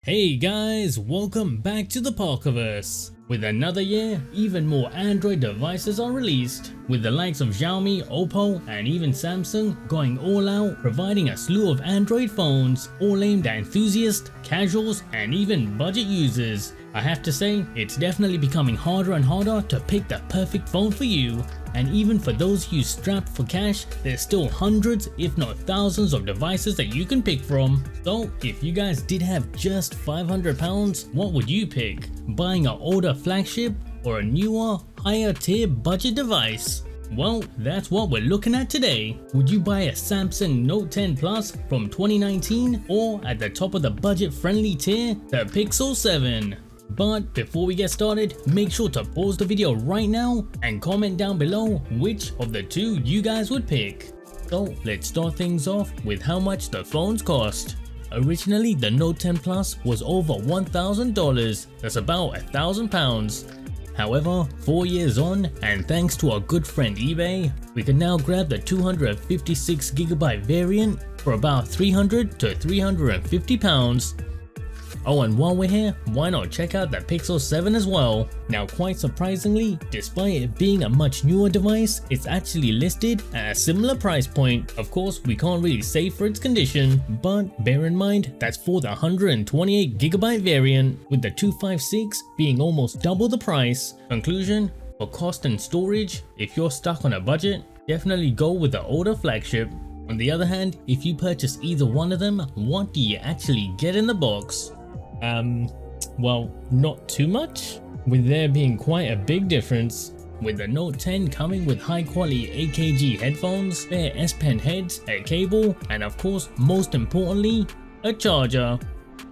Hey guys, welcome back to the Parkerverse. With another year, even more Android devices are released, with the likes of Xiaomi, Oppo and even Samsung going all out, providing a slew of Android phones, all aimed at enthusiasts, casuals and even budget users. I have to say, it's definitely becoming harder and harder to pick the perfect phone for you. And even for those who strapped for cash, there's still hundreds if not thousands of devices that you can pick from. So if you guys did have just £500, what would you pick? Buying an older flagship or a newer, higher tier budget device? Well, that's what we're looking at today. Would you buy a Samsung Note 10 Plus from 2019 or at the top of the budget friendly tier, the Pixel 7? But before we get started, make sure to pause the video right now and comment down below which of the two you guys would pick. So let's start things off with how much the phones cost. Originally the Note 10 Plus was over $1,000, that's about £1,000. However, 4 years on and thanks to our good friend eBay, we can now grab the 256GB variant for about £300 to £350. Oh, and while we're here, why not check out the Pixel 7 as well? Now quite surprisingly, despite it being a much newer device, it's actually listed at a similar price point. Of course, we can't really say for its condition, but bear in mind that's for the 128GB variant, with the 256 being almost double the price. Conclusion, for cost and storage, if you're stuck on a budget, definitely go with the older flagship. On the other hand, if you purchase either one of them, what do you actually get in the box? Well, not too much, with there being quite a big difference. With the Note 10 coming with high quality AKG headphones, spare S Pen heads, a cable, and of course, most importantly, a charger.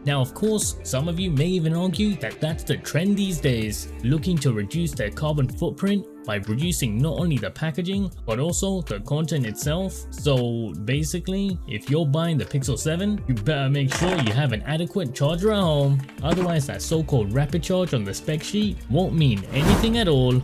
Now of course, some of you may even argue that that's the trend these days, looking to reduce their carbon footprint by reducing not only the packaging but also the content itself. So basically, if you're buying the Pixel 7, you better make sure you have an adequate charger at home, otherwise that so-called rapid charge on the spec sheet won't mean anything at all.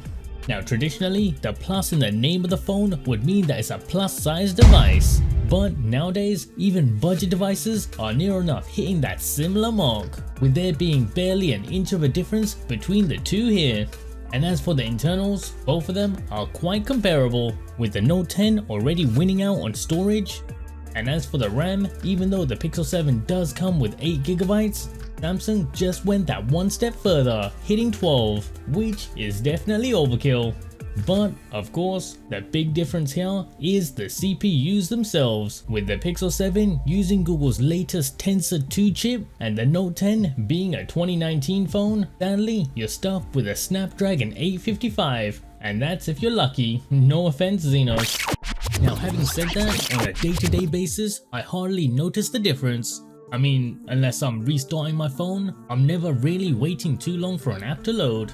Now traditionally, the plus in the name of the phone would mean that it's a plus size device. But nowadays, even budget devices are near enough hitting that similar mark, with there being barely an inch of a difference between the two here. And as for the internals, both of them are quite comparable, with the Note 10 already winning out on storage. And as for the RAM, even though the Pixel 7 does come with 8GB, Samsung just went that one step further, hitting 12, which is definitely overkill. But of course, the big difference here is the CPUs themselves, with the Pixel 7 using Google's latest Tensor 2 chip and the Note 10 being a 2019 phone. Sadly, you're stuck with a Snapdragon 855, and that's if you're lucky. No offense, Xenos. Now having said that, on a day-to-day basis, I hardly notice the difference. I mean, unless I'm restarting my phone, I'm never really waiting too long for an app to load.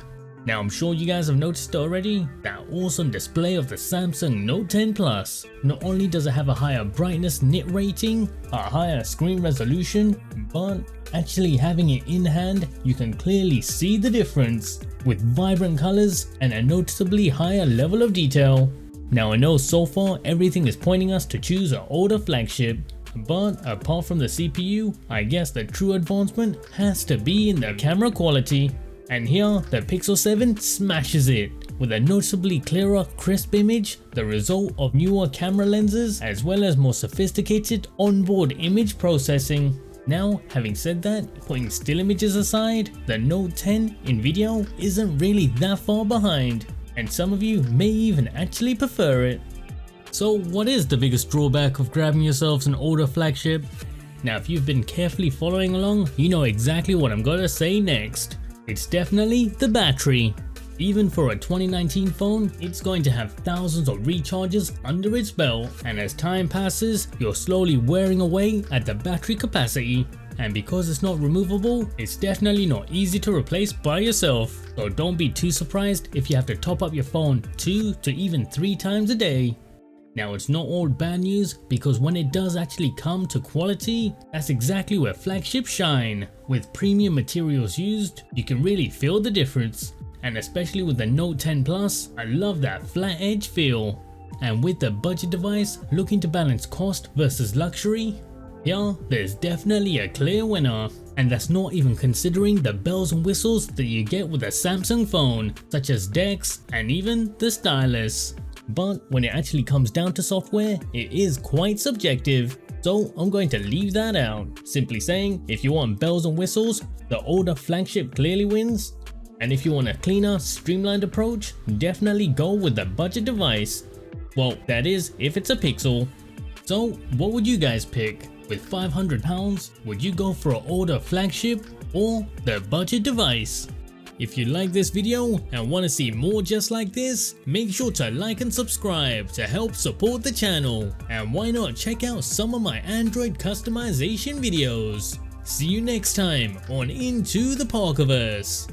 Now I'm sure you guys have noticed already, that awesome display of the Samsung Note 10 Plus. Not only does it have a higher brightness nit rating, a higher screen resolution, but actually having it in hand, you can clearly see the difference, with vibrant colors and a noticeably higher level of detail. Now I know so far everything is pointing us to choose an older flagship, but apart from the CPU, I guess the true advancement has to be in the camera quality. And here, the Pixel 7 smashes it, with a noticeably clearer, crisp image, the result of newer camera lenses, as well as more sophisticated onboard image processing. Now, having said that, putting still images aside, the Note 10 in video isn't really that far behind, and some of you may even actually prefer it. So what is the biggest drawback of grabbing yourselves an older flagship? Now if you've been carefully following along, you know exactly what I'm gonna say next. It's definitely the battery. Even for a 2019 phone, it's going to have thousands of recharges under its belt, and as time passes, you're slowly wearing away at the battery capacity. And because it's not removable, it's definitely not easy to replace by yourself. So don't be too surprised if you have to top up your phone 2 to even 3 times a day. Now it's not all bad news, because when it does actually come to quality, that's exactly where flagships shine. With premium materials used, you can really feel the difference. And especially with the Note 10 Plus, I love that flat edge feel. And with the budget device looking to balance cost versus luxury, Here, there's definitely a clear winner, and that's not even considering the bells and whistles that you get with a Samsung phone, such as DeX and even the stylus. But when it actually comes down to software, it is quite subjective, so I'm going to leave that out, simply saying if you want bells and whistles, the older Flagship clearly wins, and if you want a cleaner, streamlined approach, definitely go with the budget device. Well, that is if it's a Pixel. So what would you guys pick? With £500, would you go for an older Flagship or the budget device? If you like this video and want to see more just like this, make sure to like and subscribe to help support the channel, and why not check out some of my Android customization videos. See you next time on Into the Parkerverse.